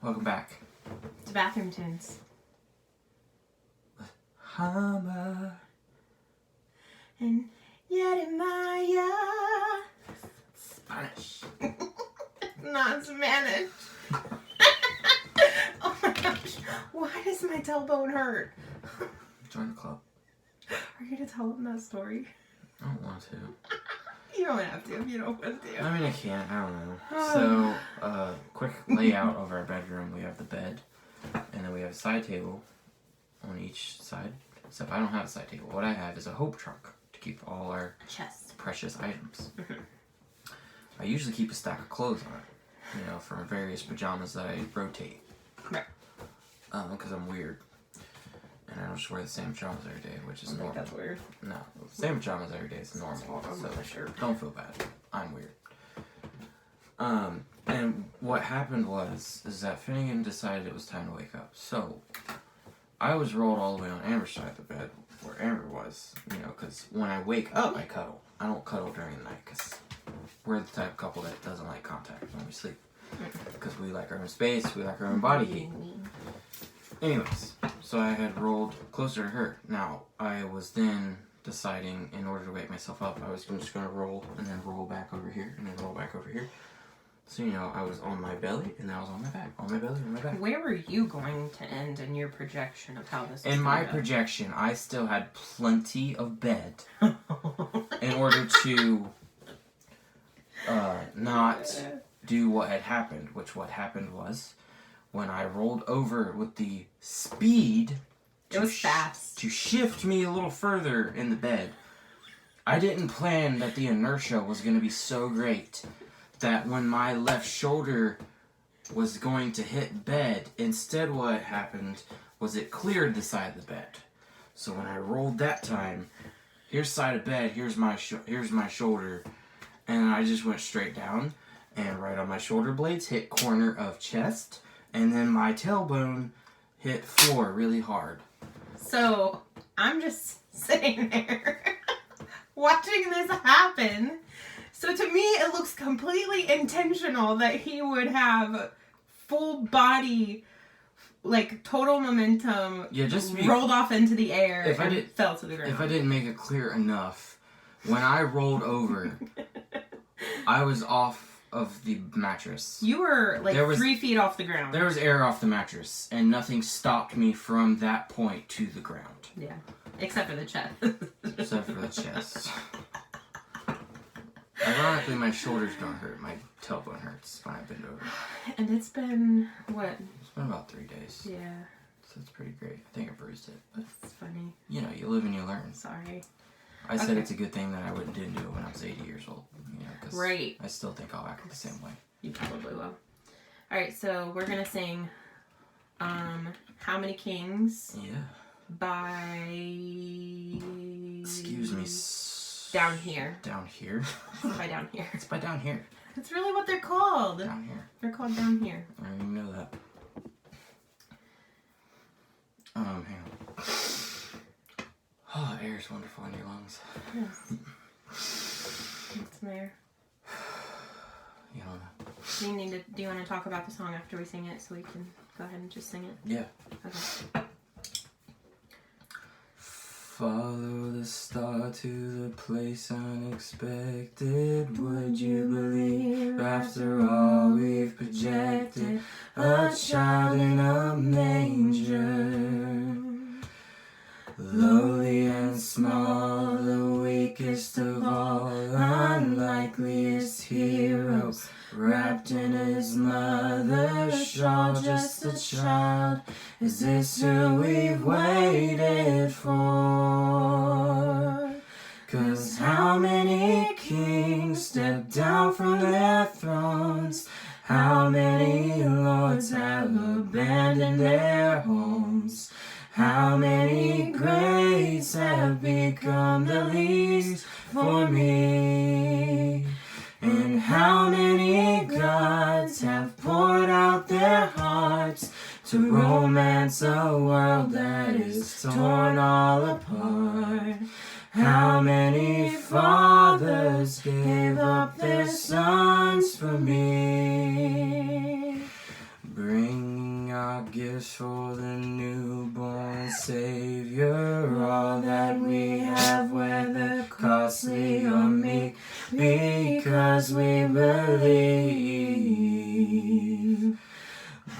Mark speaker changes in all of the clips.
Speaker 1: Welcome back.
Speaker 2: To Bathroom Tunes.
Speaker 1: Hammer.
Speaker 2: And Jeremiah.
Speaker 1: Spanish.
Speaker 2: Not Spanish. Oh my gosh. Why does my tailbone hurt?
Speaker 1: Join the club.
Speaker 2: Are you going to tell them that story?
Speaker 1: I don't want to.
Speaker 2: You don't have to if you don't want to.
Speaker 1: I mean, I can't. I don't know. So, quick layout of our bedroom. We have the bed, and then we have a side table on each side. Except I don't have a side table. What I have is a hope trunk to keep all our precious items. I usually keep a stack of clothes on it, you know, from various pajamas that I rotate.
Speaker 2: Right.
Speaker 1: Because I'm weird. And I don't just wear the same pajamas every day, which is normal.
Speaker 2: That's weird.
Speaker 1: No, same pajamas every day is normal. So don't feel bad. I'm weird. And what happened is that Finnegan decided it was time to wake up. So I was rolled all the way on Amber's side of the bed where Amber was, you know, because when I wake up, I cuddle. I don't cuddle during the night because we're the type of couple that doesn't like contact when we sleep. Because we like our own space, we like our own body heat. Anyways, so I had rolled closer to her. Now, I was then deciding, in order to wake myself up, I was just going to roll, and then roll back over here, and then roll back over here. So, you know, I was on my belly, and then I was on my back, on my belly, on my back.
Speaker 2: Where were you going to end in your projection of how this was
Speaker 1: In my
Speaker 2: gonna go?
Speaker 1: projection, I still had plenty of bed in order to not do what had happened, which what happened was when I rolled over with the speed
Speaker 2: It was fast.
Speaker 1: to shift me a little further in the bed. I didn't plan that the inertia was going to be so great that when my left shoulder was going to hit bed, instead what happened was it cleared the side of the bed. So when I rolled that time, here's side of bed, here's my shoulder, and I just went straight down, and right on my shoulder blades hit corner of chest, and then my tailbone hit floor really hard.
Speaker 2: So, I'm just sitting there watching this happen. So to me, it looks completely intentional that he would have full body, like total momentum, rolled off into the air and fell to the ground.
Speaker 1: If I didn't make it clear enough, when I rolled over, I was off of the mattress.
Speaker 2: You were like 3 feet off the ground.
Speaker 1: There was air off the mattress, and nothing stopped me from that point to the ground.
Speaker 2: Yeah, except for the chest.
Speaker 1: Except for the chest. Ironically, my shoulders don't hurt. My tailbone hurts when I bend over.
Speaker 2: And it's been, what?
Speaker 1: It's been about 3 days.
Speaker 2: Yeah.
Speaker 1: So it's pretty great. I think I bruised it. But,
Speaker 2: that's funny.
Speaker 1: You know, you live and you learn.
Speaker 2: Sorry.
Speaker 1: I said it's a good thing that I didn't do it when I was 80 years old. You know, because
Speaker 2: right.
Speaker 1: I still think I'll act the same way.
Speaker 2: You probably will. Alright, so we're going to sing How Many Kings?
Speaker 1: Yeah.
Speaker 2: By...
Speaker 1: Excuse me.
Speaker 2: Downhere.
Speaker 1: Downhere?
Speaker 2: It's by Downhere.
Speaker 1: It's by Downhere.
Speaker 2: That's really what they're called.
Speaker 1: Downhere.
Speaker 2: They're called Downhere.
Speaker 1: I didn't even know that. Hang on. Oh, air is wonderful in your lungs.
Speaker 2: Yes. It's there.
Speaker 1: You don't know.
Speaker 2: Do you want to talk about the song after we sing it so we can go ahead and just sing it?
Speaker 1: Yeah.
Speaker 2: Okay.
Speaker 1: Follow the star to the place unexpected. Would you believe after all we've projected? A child in a manger, lowly and small, the weakest of all, unlikeliest hero, wrapped in his mother's shawl, just a child. Is this who we've waited for? 'Cause how many kings step down from their thrones? How many lords have abandoned their homes? How many greats have become the least for me? And how many gods have poured out their hearts to romance a world that is torn all apart? How many fathers gave up their sons for me? Bring Savior, all that we have, whether costly or meek, because we believe.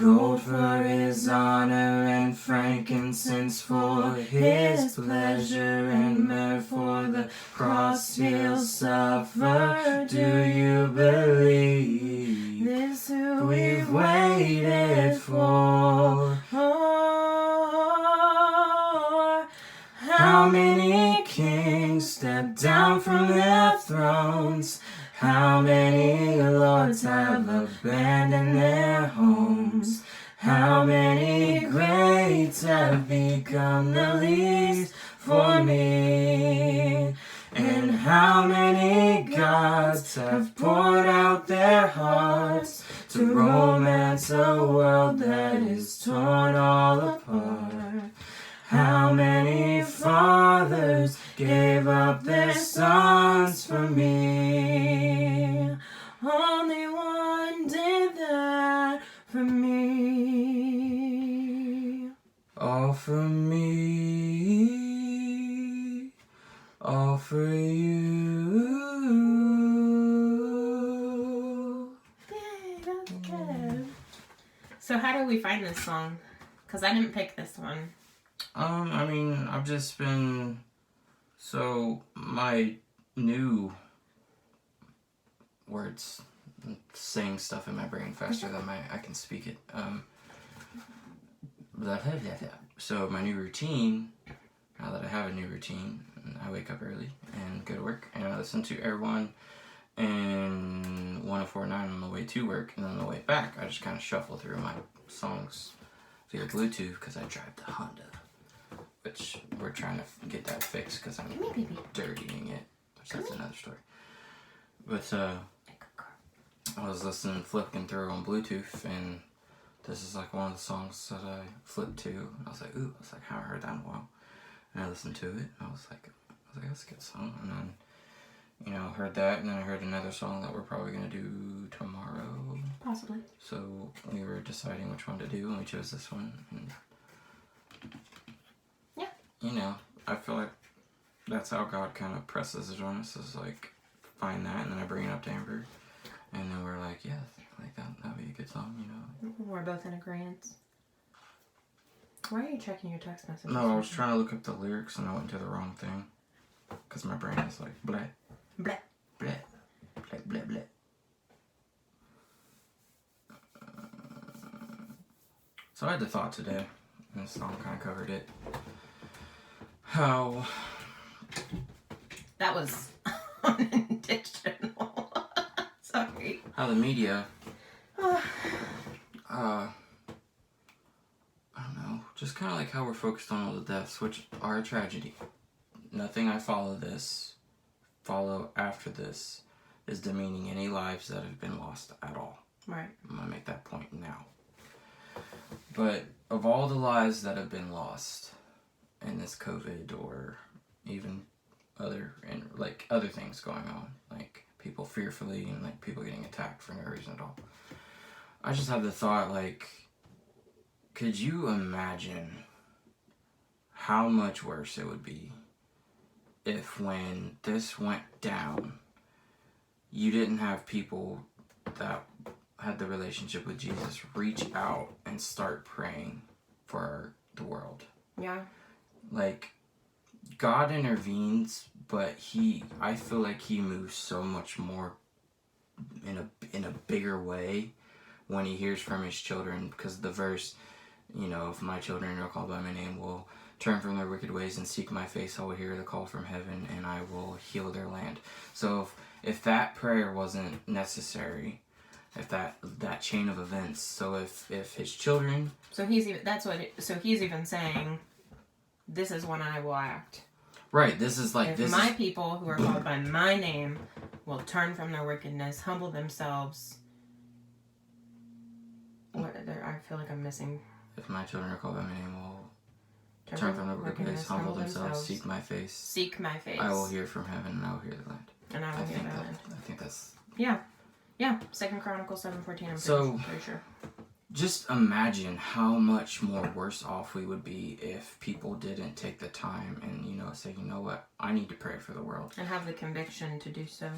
Speaker 1: Gold for his honor and frankincense for his pleasure, and myrrh for the cross he'll suffer. Do you believe? This who we've waited for. How many kings stepped down from their thrones? How many lords have abandoned their homes? How many greats have become the least for me? And how many gods have poured out their hearts to romance a world that is torn all apart? How many fathers gave up their sons for me? Only one did that for me. All for me, all for you.
Speaker 2: Yay, that's good. So how do we find this song? Because I didn't pick this one.
Speaker 1: I mean, I've just been, so my new words, saying stuff in my brain faster than I can speak it. So my new routine, now that I have a new routine, I wake up early and go to work, and I listen to Air One and 104.9 on the way to work, and then on the way back, I just kind of shuffle through my songs via Bluetooth because I drive the Honda. Which we're trying to get that fixed because I'm dirtying it, which that's another story. But I was flipping through on Bluetooth, and this is like one of the songs that I flipped to. I was like, ooh, I haven't heard that in a while. And I listened to it, and I was like, that's a good song. And then, heard that, and then I heard another song that we're probably gonna do tomorrow.
Speaker 2: Possibly.
Speaker 1: So we were deciding which one to do, and we chose this one. And I feel like that's how God kind of presses it on us, is like, find that, and then I bring it up to Amber, and then we're like, yeah, like that'd be a good song,
Speaker 2: We're both in agreement. Why are you checking your text messages?
Speaker 1: No, I was trying to look up the lyrics, and I went to the wrong thing, because my brain is like, bleh,
Speaker 2: Bleh.
Speaker 1: bleh, bleh, bleh, bleh. So I had the thought today, and this song kind of covered it. How
Speaker 2: that was unintentional. Sorry.
Speaker 1: How the media, I don't know, just kind of like how we're focused on all the deaths, which are a tragedy. Nothing I follow after this is demeaning any lives that have been lost at all.
Speaker 2: Right.
Speaker 1: I'm gonna make that point now. But of all the lives that have been lost in this COVID, or even other things going on, like people fearfully and like people getting attacked for no reason at all, I just have the thought, like, could you imagine how much worse it would be if, when this went down, you didn't have people that had the relationship with Jesus reach out and start praying for the world?
Speaker 2: Yeah.
Speaker 1: Like, God intervenes, but I feel like he moves so much more in a bigger way when he hears from his children, because the verse, if my children are called by my name will turn from their wicked ways and seek my face, I will hear the call from heaven and I will heal their land. So if that prayer wasn't necessary, if that chain of events, so if his children,
Speaker 2: so he's even saying, this is when I will act.
Speaker 1: Right, this is like,
Speaker 2: if my people who are called by my name will turn from their wickedness, humble themselves. I feel like I'm missing.
Speaker 1: If my children are called by my name will turn from their wickedness, humble themselves, seek my face.
Speaker 2: Seek my face.
Speaker 1: I will hear from heaven and I will hear the land.
Speaker 2: And I will hear the land.
Speaker 1: I think that's...
Speaker 2: Yeah. 2 Chronicles 7:14, I'm pretty sure.
Speaker 1: just imagine how much more worse off we would be if people didn't take the time and, you know, say, you know what, I need to pray for the world.
Speaker 2: And have the conviction to do so.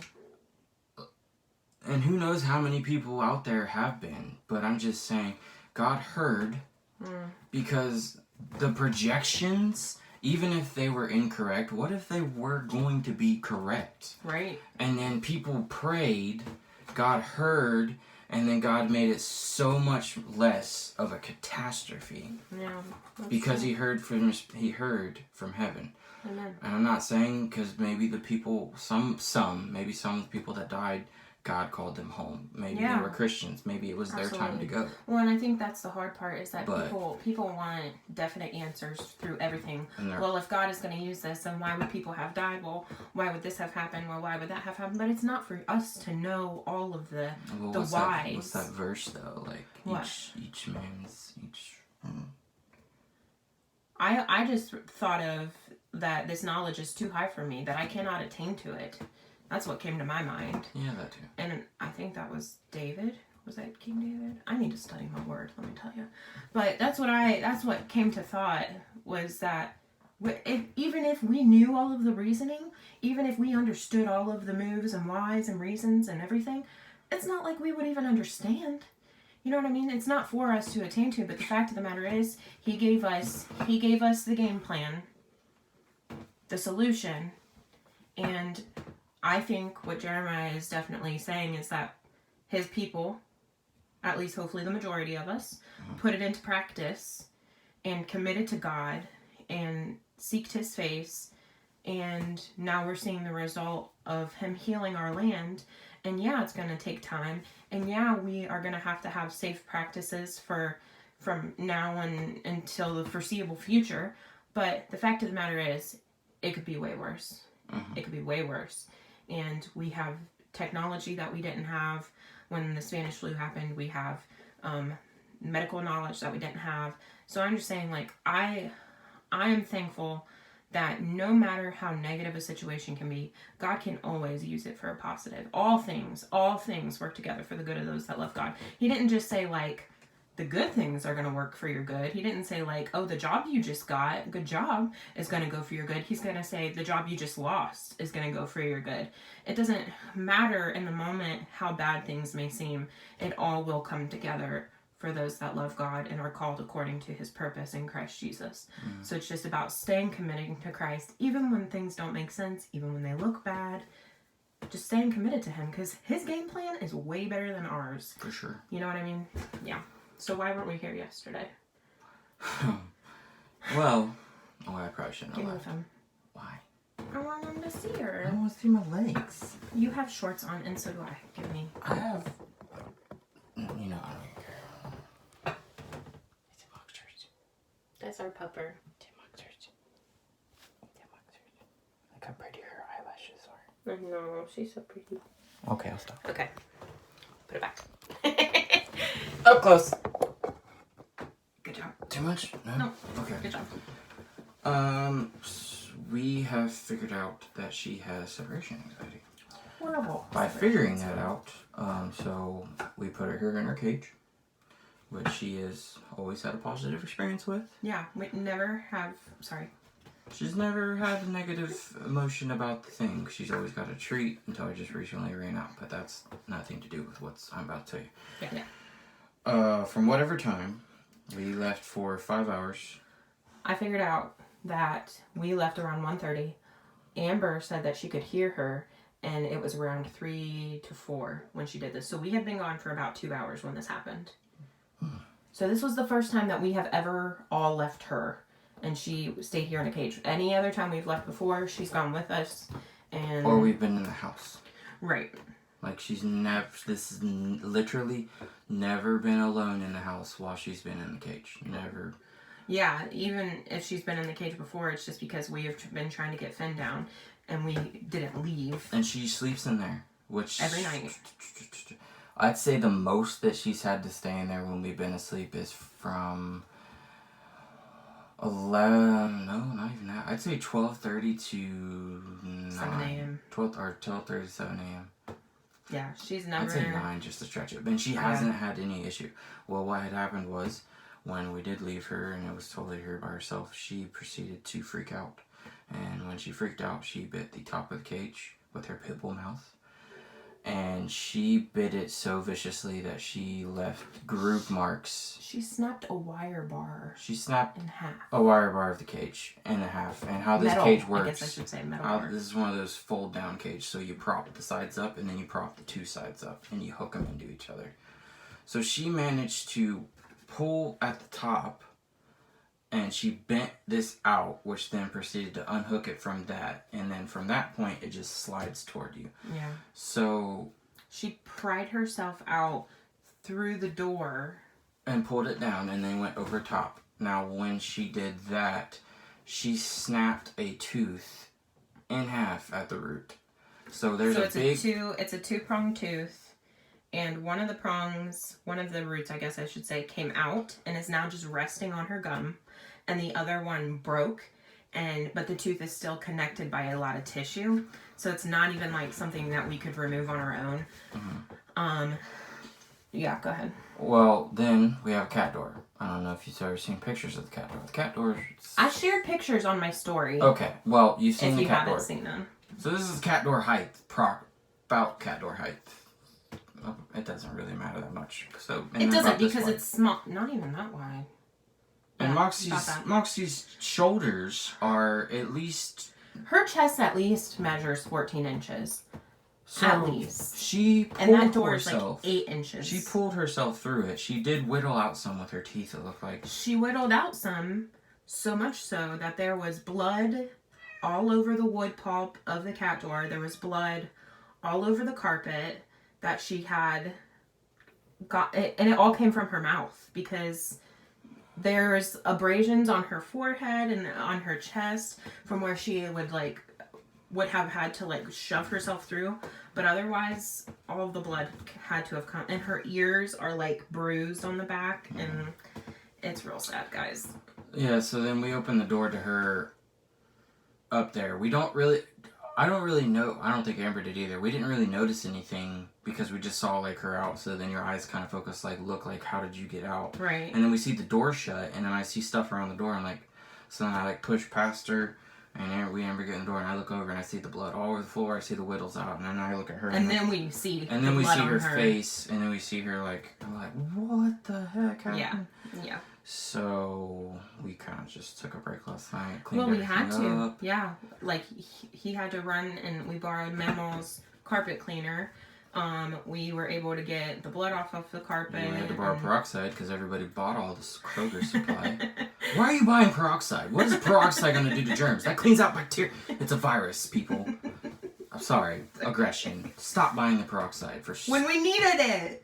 Speaker 1: And who knows how many people out there have been, but I'm just saying, God heard, because the projections, even if they were incorrect, what if they were going to be correct?
Speaker 2: Right.
Speaker 1: And then people prayed, God heard, and then God made it so much less of a catastrophe.
Speaker 2: Yeah.
Speaker 1: Because He heard from heaven.
Speaker 2: Amen.
Speaker 1: And I'm not saying because maybe the people, maybe some of the people that died, God called them home. Maybe they were Christians. Maybe it was their time to go.
Speaker 2: Well, and I think that's the hard part is that people want definite answers through everything. Well, if God is going to use this, then why would people have died? Well, why would this have happened? Well, why would that have happened? But it's not for us to know all of the whys.
Speaker 1: What's that verse though? Like
Speaker 2: what?
Speaker 1: each man's.
Speaker 2: I just thought of that this knowledge is too high for me, that I cannot attain to it. That's what came to my mind.
Speaker 1: Yeah, that too.
Speaker 2: And I think that was David. Was that King David? I need to study my word, let me tell you. But that's what came to thought, was that even if we knew all of the reasoning, even if we understood all of the moves and whys and reasons and everything, it's not like we would even understand. You know what I mean? It's not for us to attain to, but the fact of the matter is, He gave us the game plan, the solution, and I think what Jeremiah is definitely saying is that his people, at least hopefully the majority of us, put it into practice and committed to God and seeked His face, and now we're seeing the result of Him healing our land. And yeah, it's going to take time, and yeah, we are going to have safe practices from now until the foreseeable future, but the fact of the matter is, it could be way worse. It could be way worse. And we have technology that we didn't have when the Spanish flu happened. We have medical knowledge that we didn't have. So I'm just saying, like, I am thankful that no matter how negative a situation can be, God can always use it for a positive. All things work together for the good of those that love God. He didn't just say, like, the good things are going to work for your good. He didn't say, like, oh, the job you just got, good job, is going to go for your good. He's going to say the job you just lost is going to go for your good. It doesn't matter in the moment how bad things may seem. It all will come together for those that love God and are called according to His purpose in Christ Jesus. So it's just about staying committed to Christ, even when things don't make sense, even when they look bad. Just staying committed to Him, because His game plan is way better than ours.
Speaker 1: For sure.
Speaker 2: You know what I mean? Yeah. So why weren't we here yesterday?
Speaker 1: Well, I probably shouldn't have
Speaker 2: Give me the
Speaker 1: left.
Speaker 2: phone.
Speaker 1: Why?
Speaker 2: I want them to see her.
Speaker 1: I want to see my legs.
Speaker 2: You have shorts on, and so do I. Give me.
Speaker 1: I have. You know, I don't even care. It's a boxers.
Speaker 2: That's our pupper.
Speaker 1: Look how pretty her eyelashes are.
Speaker 2: I know, she's so pretty.
Speaker 1: Okay, I'll stop.
Speaker 2: Okay. Put it back.
Speaker 1: Up close.
Speaker 2: Good job.
Speaker 1: Too much?
Speaker 2: No.
Speaker 1: Okay.
Speaker 2: Good job.
Speaker 1: We have figured out that she has separation anxiety.
Speaker 2: Horrible.
Speaker 1: By figuring that out, so we put her here in her cage, which she has always had a positive experience with.
Speaker 2: Yeah, we never have. Sorry.
Speaker 1: She's never had a negative emotion about the thing. She's always got a treat until I just recently ran out, but that's nothing to do with what I'm about to tell you.
Speaker 2: Yeah.
Speaker 1: From whatever time, we left for 5 hours.
Speaker 2: I figured out that we left around 1:30. Amber said that she could hear her, and it was around 3 to 4 when she did this. So we had been gone for about 2 hours when this happened. So this was the first time that we have ever all left her, and she stayed here in a cage. Any other time we've left before, she's gone with us, and
Speaker 1: Or we've been in the house.
Speaker 2: right.
Speaker 1: Like, she's never, this is literally never been alone in the house while she's been in the cage. Never.
Speaker 2: Yeah, even if she's been in the cage before, it's just because we have been trying to get Finn down, and we didn't leave.
Speaker 1: And she sleeps in there, which...
Speaker 2: Every night.
Speaker 1: I'd say the most that she's had to stay in there when we've been asleep is from 11, no, not even that. I'd say 12:30 to
Speaker 2: 7 a.m.
Speaker 1: 12:30 to 7 a.m.
Speaker 2: Yeah, she's never...
Speaker 1: I'd say 9 just to stretch it. And she hasn't had any issue. Well, what had happened was, when we did leave her and it was totally her by herself, she proceeded to freak out. And when she freaked out, she bit the top of the cage with her pit bull mouth. And she bit it so viciously that she left groove marks.
Speaker 2: She snapped a wire bar.
Speaker 1: She snapped
Speaker 2: in half.
Speaker 1: A wire bar of the cage in half. And how this
Speaker 2: Metal,
Speaker 1: cage works.
Speaker 2: I guess I should say metal bar.
Speaker 1: This is one of those fold down cage. So you prop the sides up and then you prop the 2 sides up and you hook them into each other. So she managed to pull at the top and she bent this out, which then proceeded to unhook it from that. And then from that point, it just slides toward you.
Speaker 2: Yeah.
Speaker 1: So...
Speaker 2: she pried herself out through the door.
Speaker 1: And pulled it down and then went over top. Now, when she did that, she snapped a tooth in half at the root. So there's
Speaker 2: it's a 2-pronged tooth. And one of the roots, I guess I should say, came out and is now just resting on her gum. And the other one broke, but the tooth is still connected by a lot of tissue. So it's not even like something that we could remove on our own. Mm-hmm. Yeah, go ahead.
Speaker 1: Well, then we have a cat door. I don't know if you've ever seen pictures of the cat door. The cat door...
Speaker 2: I shared pictures on my story.
Speaker 1: Okay, well, you've seen the cat door.
Speaker 2: If you haven't seen them.
Speaker 1: So this is cat door height, about cat door height. It doesn't really matter that much. So
Speaker 2: it doesn't because it's small, not even that wide.
Speaker 1: And Moxie's shoulders are at least...
Speaker 2: her chest at least measures 14 inches.
Speaker 1: So
Speaker 2: at least.
Speaker 1: She pulled
Speaker 2: and that door
Speaker 1: herself,
Speaker 2: is like 8 inches.
Speaker 1: She pulled herself through it. She did whittle out some with her teeth, it looked like.
Speaker 2: She whittled out some, so much so that there was blood all over the wood pulp of the cat door. There was blood all over the carpet that she had got, and it all came from her mouth because there's abrasions on her forehead and on her chest from where she would have had to shove herself through, but otherwise all of the blood had to have come, and her ears are bruised on the back, and it's real sad, guys. Yeah,
Speaker 1: so then we open the door to her up there. I don't really know, I don't think Amber did either. We didn't really notice anything because we just saw her out, so then your eyes kind of focus look how did you get out?
Speaker 2: Right.
Speaker 1: And then we see the door shut, and then I see stuff around the door, and so then I push past her, and Amber get in the door, and I look over, and I see the blood all over the floor. I see the whittles out, and then I look at her,
Speaker 2: and then we see
Speaker 1: her face, and then we see her I'm like, what the heck happened?
Speaker 2: Yeah.
Speaker 1: So we kind of just took a break last night.
Speaker 2: We had to. Up. Yeah, he had to run, and we borrowed Mammal's carpet cleaner. We were able to get the blood off of the carpet.
Speaker 1: We had to borrow peroxide because everybody bought all this Kroger supply. Why are you buying peroxide? What is peroxide going to do to germs? That cleans out bacteria. It's a virus, people. I'm sorry. Aggression. Stop buying the peroxide for
Speaker 2: when we needed it.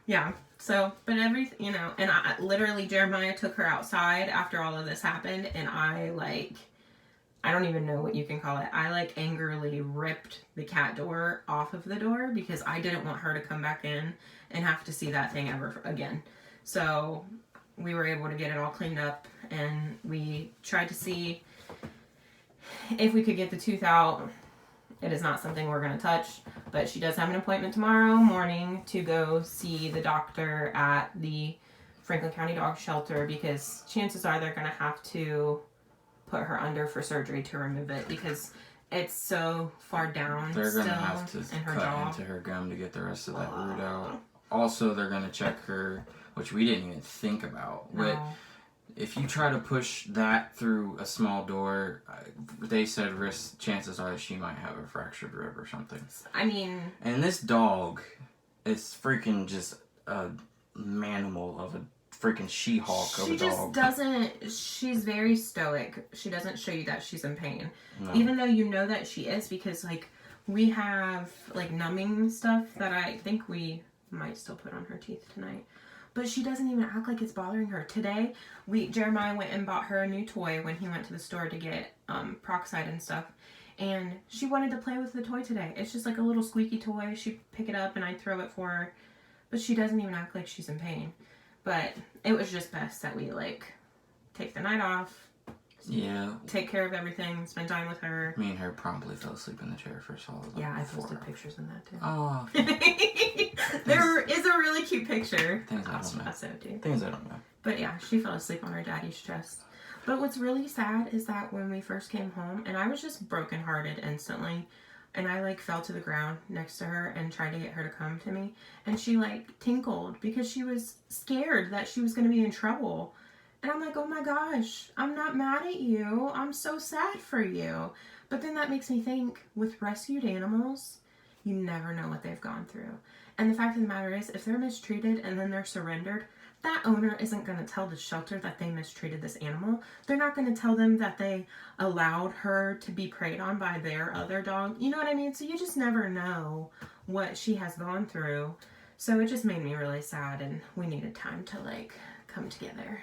Speaker 2: Yeah. So, but everything, and I literally, Jeremiah took her outside after all of this happened, and I don't even know what you can call it. I angrily ripped the cat door off of the door because I didn't want her to come back in and have to see that thing ever again. So we were able to get it all cleaned up, and we tried to see if we could get the tooth out. It is not something we're going to touch, but she does have an appointment tomorrow morning to go see the doctor at the Franklin County Dog Shelter because chances are they're going to have to put her under for surgery to remove it because it's so far down.
Speaker 1: They're going to have to cut into her gum to get the rest of that root out. Also, they're going to check her, which we didn't even think about.
Speaker 2: No.
Speaker 1: But if you try to push that through a small door, they said chances are she might have a fractured rib or something.
Speaker 2: I mean...
Speaker 1: And this dog is freaking just a manimal of a freaking She-Hulk of a dog.
Speaker 2: She just doesn't... She's very stoic. She doesn't show you that she's in pain.
Speaker 1: No.
Speaker 2: Even though you know that she is because, we have, numbing stuff that I think we might still put on her teeth tonight. But she doesn't even act like it's bothering her. Today, Jeremiah went and bought her a new toy when he went to the store to get peroxide and stuff. And she wanted to play with the toy today. It's just a little squeaky toy. She'd pick it up and I'd throw it for her. But she doesn't even act like she's in pain. But it was just best that we, take the night off,
Speaker 1: Yeah.
Speaker 2: take care of everything, spend time with her.
Speaker 1: Me and her promptly fell asleep in the chair for solid.
Speaker 2: Yeah, I posted pictures in that too.
Speaker 1: Oh.
Speaker 2: There is a really cute picture.
Speaker 1: Things I don't know.
Speaker 2: So too.
Speaker 1: Things I don't know.
Speaker 2: But yeah, she fell asleep on her daddy's chest. But what's really sad is that when we first came home, and I was just brokenhearted instantly, and I like fell to the ground next to her and tried to get her to come to me, and she like tinkled because she was scared that she was going to be in trouble. And I'm like, oh my gosh, I'm not mad at you. I'm so sad for you. But then that makes me think, with rescued animals, you never know what they've gone through. And the fact of the matter is, if they're mistreated and then they're surrendered, that owner isn't going to tell the shelter that they mistreated this animal. They're not going to tell them that they allowed her to be preyed on by their other dog. You know what I mean? So you just never know what she has gone through. So it just made me really sad, and we needed time to like come together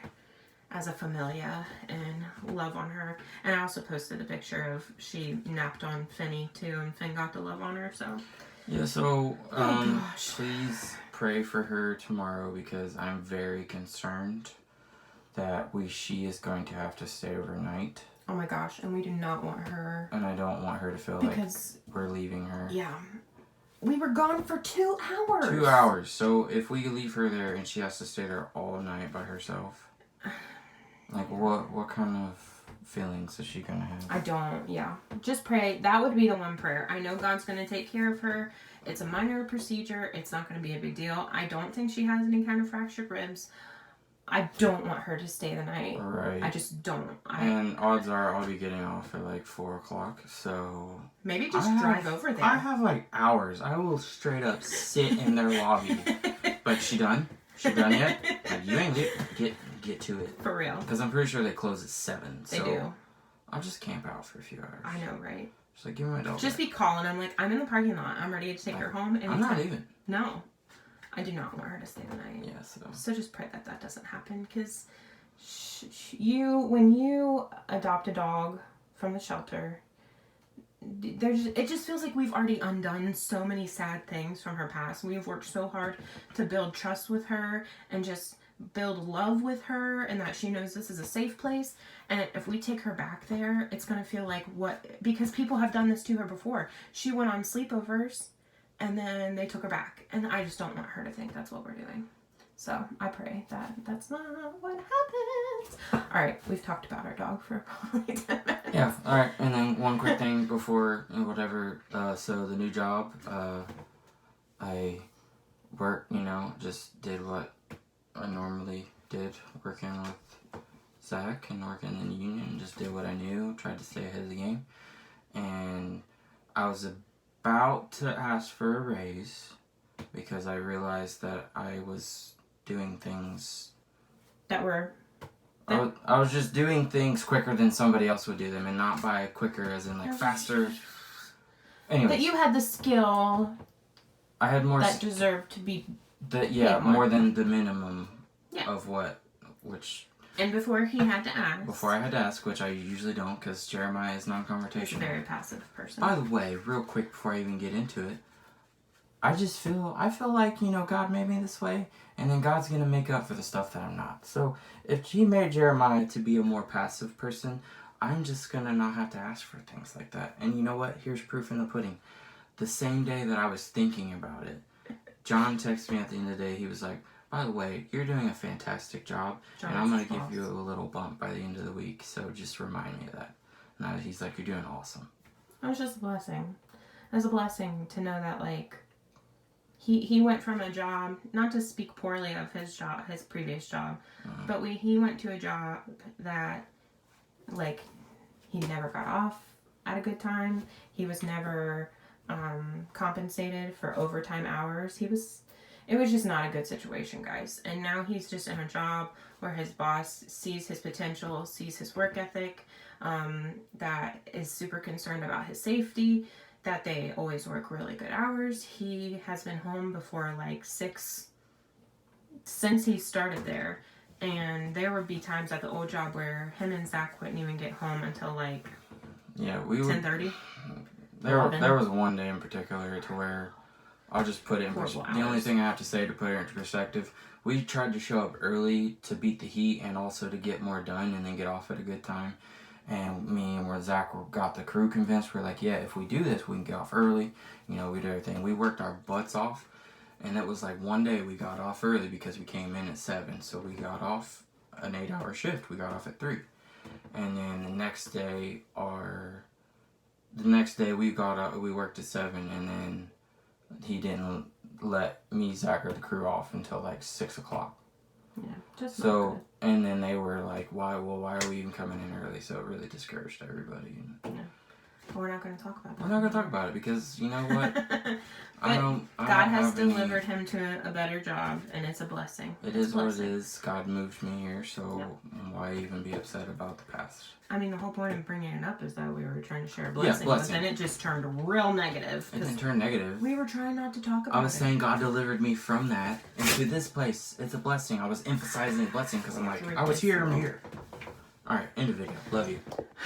Speaker 2: as a familia and love on her. And I also posted a picture of she napped on Finny too, and Finn got to love on her. So
Speaker 1: yeah, so please pray for her tomorrow, because I'm very concerned that she is going to have to stay overnight.
Speaker 2: Oh my gosh, and we do not want her.
Speaker 1: And I don't want her to feel like we're leaving her.
Speaker 2: Yeah. We were gone for 2 hours.
Speaker 1: 2 hours. So if we leave her there and she has to stay there all night by herself, like what kind of feelings is she gonna have?
Speaker 2: I don't, yeah. Just pray. That would be the one prayer. I know God's gonna take care of her. It's a minor procedure. It's not gonna be a big deal. I don't think she has any kind of fractured ribs. I don't want her to stay the night.
Speaker 1: Right.
Speaker 2: I just don't.
Speaker 1: And odds are I'll be getting off at like 4 o'clock, so...
Speaker 2: Maybe just drive over there.
Speaker 1: I have like hours. I will straight up sit in their lobby. But she done? She done yet? Like, you ain't get to it.
Speaker 2: For real.
Speaker 1: Because I'm pretty sure they close at 7.
Speaker 2: They
Speaker 1: so
Speaker 2: do.
Speaker 1: I'll just camp out for a few hours.
Speaker 2: I know, right?
Speaker 1: Just like, give me my dog.
Speaker 2: Just be calling. I'm like, I'm in the parking lot. I'm ready to take her home. And
Speaker 1: I'm not leaving.
Speaker 2: No. I do not want her to stay the night.
Speaker 1: Yeah,
Speaker 2: So just pray that that doesn't happen, because when you adopt a dog from the shelter, it just feels like we've already undone so many sad things from her past. We've worked so hard to build trust with her and just build love with her, and that she knows this is a safe place. And if we take her back there, it's going to feel like because people have done this to her before. She went on sleepovers, and then they took her back. And I just don't want her to think that's what we're doing. So I pray that that's not what happens. All right, we've talked about our dog for probably 10 minutes.
Speaker 1: Yeah, all right. And then one quick thing before whatever. So the new job, I worked, just did what I normally did, working with Zach and working in the union. Just did what I knew, tried to stay ahead of the game. And I was about to ask for a raise because I realized that I was doing things I was just doing things quicker than somebody else would do them, and not by quicker as in like faster. Anyway,
Speaker 2: that you had the skill.
Speaker 1: I had more
Speaker 2: that deserved to be.
Speaker 1: More than the minimum of which.
Speaker 2: And before he had to ask.
Speaker 1: Before I had to ask, which I usually don't, because Jeremiah is non-confrontational.
Speaker 2: He's a very passive person.
Speaker 1: By the way, real quick before I even get into it, I feel like, God made me this way, and then God's going to make up for the stuff that I'm not. So if he made Jeremiah to be a more passive person, I'm just going to not have to ask for things like that. And you know what? Here's proof in the pudding. The same day that I was thinking about it, John texted me at the end of the day. He was like, by the way, you're doing a fantastic job, and I'm going to give you a little bump by the end of the week, so just remind me of that. And he's like, you're doing awesome.
Speaker 2: It was just a blessing. It was a blessing to know that, like, he went from a job, not to speak poorly of his previous job, but he went to a job that, like, he never got off at a good time. He was never compensated for overtime hours. It was just not a good situation, guys. And now he's just in a job where his boss sees his potential, sees his work ethic, that is super concerned about his safety, that they always work really good hours. He has been home before like 6 since he started there. And there would be times at the old job where him and Zach wouldn't even get home until like 10:30.
Speaker 1: There was one day in particular to where I'll just put it in perspective. The only thing I have to say to put it into perspective, we tried to show up early to beat the heat and also to get more done and then get off at a good time. And me and Zach got the crew convinced. We're like, yeah, if we do this, we can get off early. We did everything. We worked our butts off. And it was like one day we got off early because we came in at 7. So we got off an 8-hour shift. We got off at 3. And then the next day we got up, we worked at 7, and then he didn't let me, Zach, or the crew off until like 6 o'clock.
Speaker 2: Yeah, just
Speaker 1: so, and then they were like, why are we even coming in early? So it really discouraged everybody.
Speaker 2: Yeah. But we're not going to talk about that.
Speaker 1: We're not going to talk about it because, you know what?
Speaker 2: God has delivered him to a better job, and it's a blessing.
Speaker 1: It is what it is. God moved me here, so why even be upset about the past?
Speaker 2: I mean, the whole point of bringing it up is that we were trying to share a blessing,
Speaker 1: but
Speaker 2: then it just turned real negative.
Speaker 1: It didn't turn negative.
Speaker 2: We were trying not to talk about it.
Speaker 1: I was saying God delivered me from that into this place. It's a blessing. I was emphasizing the blessing because I'm like, I was here, I'm here. Alright, end of video. Love you.